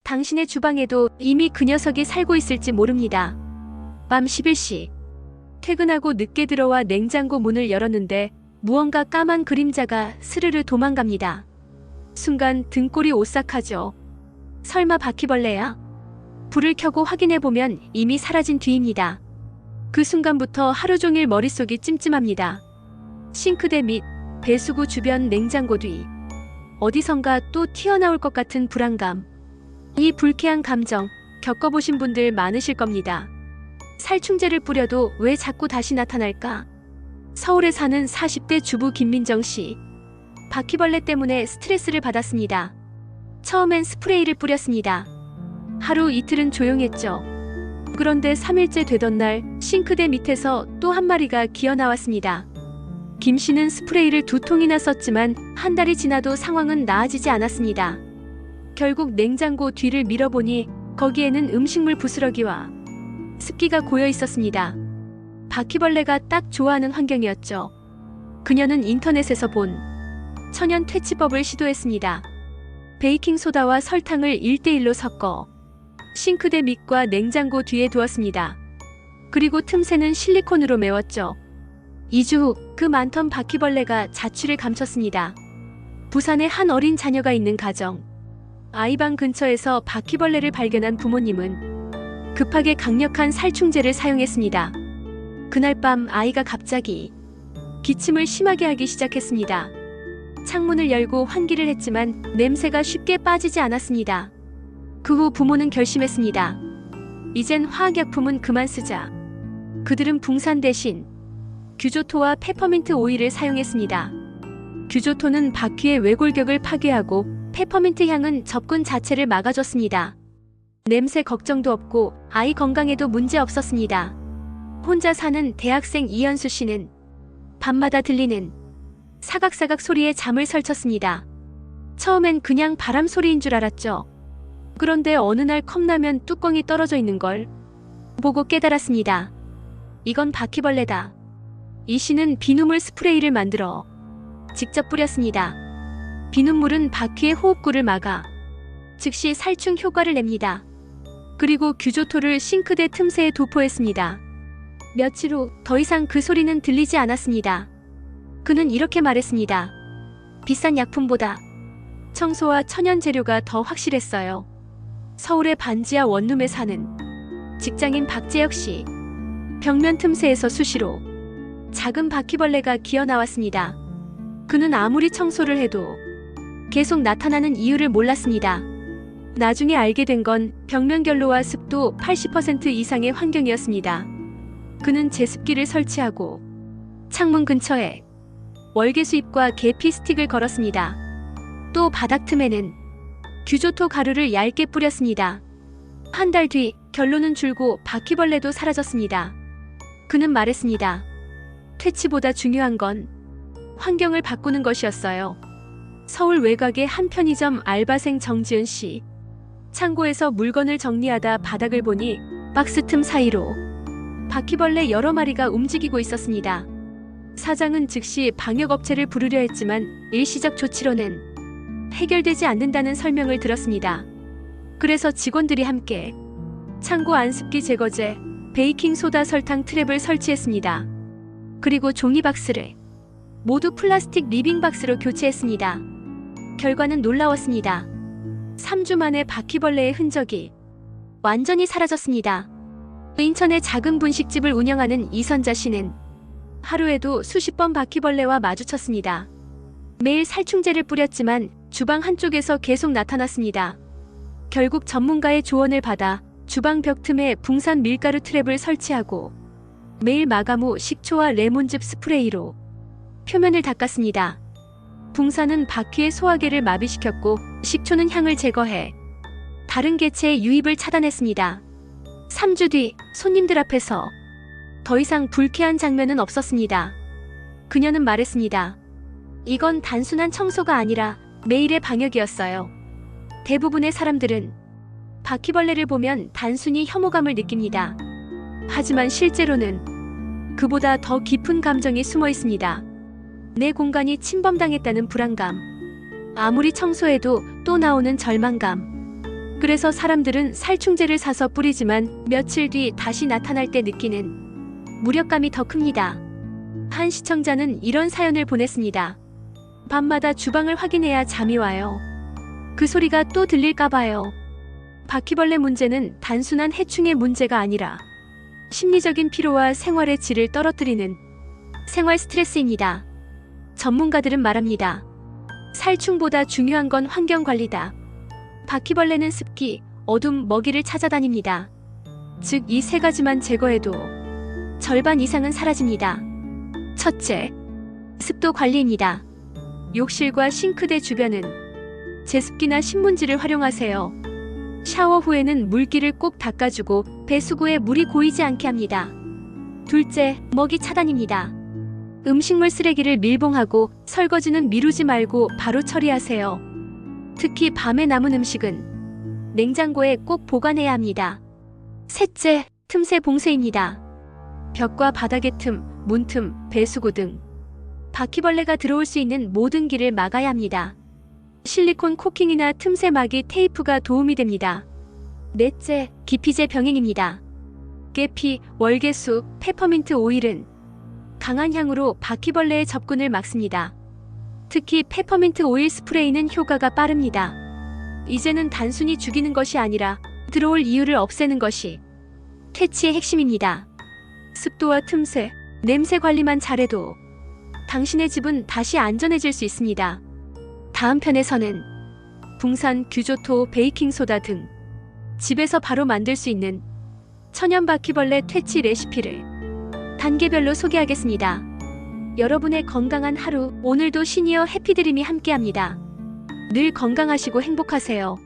당신의 주방에도 이미 그 녀석이 살고 있을지 모릅니다. 밤 11시. 퇴근하고 늦게 들어와 냉장고 문을 열었는데 무언가 까만 그림자가 스르르 도망갑니다. 순간 등골이 오싹하죠. 설마 바퀴벌레야? 불을 켜고 확인해보면 이미 사라진 뒤입니다. 그 순간부터 하루 종일 머릿속이 찜찜합니다. 싱크대 및 배수구 주변 냉장고 뒤. 어디선가 또 튀어나올 것 같은 불안감. 이 불쾌한 감정 겪어보신 분들 많으실 겁니다. 살충제를 뿌려도 왜 자꾸 다시 나타날까? 서울에 사는 40대 주부 김민정 씨. 바퀴벌레 때문에 스트레스를 받았습니다. 처음엔 스프레이를 뿌렸습니다. 하루 이틀은 조용했죠. 그런데 3일째 되던 날 싱크대 밑에서 또 한 마리가 기어나왔습니다. 김 씨는 스프레이를 2통이나 썼지만 한 달이 지나도 상황은 나아지지 않았습니다. 결국 냉장고 뒤를 밀어보니 거기에는 음식물 부스러기와 습기가 고여 있었습니다. 바퀴벌레가 딱 좋아하는 환경이었죠. 그녀는 인터넷에서 본 천연 퇴치법을 시도했습니다. 베이킹소다와 설탕을 1:1로 섞어 싱크대 밑과 냉장고 뒤에 두었습니다. 그리고 틈새는 실리콘으로 메웠죠. 2주 후 그 많던 바퀴벌레가 자취를 감췄습니다. 부산에 한 어린 자녀가 있는 가정. 아이방 근처에서 바퀴벌레를 발견한 부모님은 급하게 강력한 살충제를 사용했습니다. 그날 밤 아이가 갑자기 기침을 심하게 하기 시작했습니다. 창문을 열고 환기를 했지만 냄새가 쉽게 빠지지 않았습니다. 그 후 부모는 결심했습니다. 이젠 화학약품은 그만 쓰자. 그들은 붕산 대신 규조토와 페퍼민트 오일을 사용했습니다. 규조토는 바퀴의 외골격을 파괴하고 페퍼민트 향은 접근 자체를 막아줬습니다. 냄새 걱정도 없고 아이 건강에도 문제 없었습니다. 혼자 사는 대학생 이현수 씨는 밤마다 들리는 사각사각 소리에 잠을 설쳤습니다. 처음엔 그냥 바람 소리인 줄 알았죠. 그런데 어느 날 컵라면 뚜껑이 떨어져 있는 걸 보고 깨달았습니다. 이건 바퀴벌레다. 이 씨는 비누물 스프레이를 만들어 직접 뿌렸습니다. 비눗물은 바퀴의 호흡구를 막아 즉시 살충 효과를 냅니다. 그리고 규조토를 싱크대 틈새에 도포했습니다. 며칠 후 더 이상 그 소리는 들리지 않았습니다. 그는 이렇게 말했습니다. 비싼 약품보다 청소와 천연 재료가 더 확실했어요. 서울의 반지하 원룸에 사는 직장인 박재혁 씨. 벽면 틈새에서 수시로 작은 바퀴벌레가 기어나왔습니다. 그는 아무리 청소를 해도 계속 나타나는 이유를 몰랐습니다. 나중에 알게 된 건 벽면 결로와 습도 80% 이상의 환경이었습니다. 그는 제습기를 설치하고 창문 근처에 월계수잎과 계피 스틱을 걸었습니다. 또 바닥 틈에는 규조토 가루를 얇게 뿌렸습니다. 한 달 뒤 결로는 줄고 바퀴벌레도 사라졌습니다. 그는 말했습니다. 퇴치보다 중요한 건 환경을 바꾸는 것이었어요. 서울 외곽의 한 편의점 알바생 정지은 씨. 창고에서 물건을 정리하다 바닥을 보니 박스 틈 사이로 바퀴벌레 여러 마리가 움직이고 있었습니다. 사장은 즉시 방역업체를 부르려 했지만 일시적 조치로는 해결되지 않는다는 설명을 들었습니다. 그래서 직원들이 함께 창고 안습기 제거제, 베이킹소다 설탕 트랩을 설치했습니다. 그리고 종이박스를 모두 플라스틱 리빙박스로 교체했습니다. 결과는 놀라웠습니다. 3주 만에 바퀴벌레의 흔적이 완전히 사라졌습니다. 인천의 작은 분식집을 운영하는 이선자 씨는 하루에도 수십 번 바퀴벌레와 마주쳤습니다. 매일 살충제를 뿌렸지만 주방 한쪽에서 계속 나타났습니다. 결국 전문가의 조언을 받아 주방 벽 틈에 붕산 밀가루 트랩을 설치하고 매일 마감 후 식초와 레몬즙 스프레이로 표면을 닦았습니다. 붕산은 바퀴의 소화계를 마비시켰고 식초는 향을 제거해 다른 개체의 유입을 차단했습니다. 3주 뒤 손님들 앞에서 더 이상 불쾌한 장면은 없었습니다. 그녀는 말했습니다. 이건 단순한 청소가 아니라 매일의 방역이었어요. 대부분의 사람들은 바퀴벌레를 보면 단순히 혐오감을 느낍니다. 하지만 실제로는 그보다 더 깊은 감정이 숨어 있습니다. 내 공간이 침범당했다는 불안감, 아무리 청소해도 또 나오는 절망감, 그래서 사람들은 살충제를 사서 뿌리지만 며칠 뒤 다시 나타날 때 느끼는 무력감이 더 큽니다. 한 시청자는 이런 사연을 보냈습니다. 밤마다 주방을 확인해야 잠이 와요. 그 소리가 또 들릴까봐요. 바퀴벌레 문제는 단순한 해충의 문제가 아니라 심리적인 피로와 생활의 질을 떨어뜨리는 생활 스트레스입니다. 전문가들은 말합니다. 살충보다 중요한 건 환경 관리다. 바퀴벌레는 습기, 어둠, 먹이를 찾아다닙니다. 즉, 이 세 가지만 제거해도 절반 이상은 사라집니다. 첫째, 습도 관리입니다. 욕실과 싱크대 주변은 제습기나 신문지를 활용하세요. 샤워 후에는 물기를 꼭 닦아주고 배수구에 물이 고이지 않게 합니다. 둘째, 먹이 차단입니다. 음식물 쓰레기를 밀봉하고 설거지는 미루지 말고 바로 처리하세요. 특히 밤에 남은 음식은 냉장고에 꼭 보관해야 합니다. 셋째, 틈새 봉쇄입니다. 벽과 바닥의 틈, 문틈, 배수구 등 바퀴벌레가 들어올 수 있는 모든 길을 막아야 합니다. 실리콘 코킹이나 틈새 막이 테이프가 도움이 됩니다. 넷째, 기피제 병행입니다. 계피, 월계수, 페퍼민트 오일은 강한 향으로 바퀴벌레의 접근을 막습니다. 특히 페퍼민트 오일 스프레이는 효과가 빠릅니다. 이제는 단순히 죽이는 것이 아니라 들어올 이유를 없애는 것이 퇴치의 핵심입니다. 습도와 틈새, 냄새 관리만 잘해도 당신의 집은 다시 안전해질 수 있습니다. 다음 편에서는 붕산, 규조토, 베이킹소다 등 집에서 바로 만들 수 있는 천연 바퀴벌레 퇴치 레시피를 단계별로 소개하겠습니다. 여러분의 건강한 하루, 오늘도 시니어 해피드림이 함께합니다. 늘 건강하시고 행복하세요.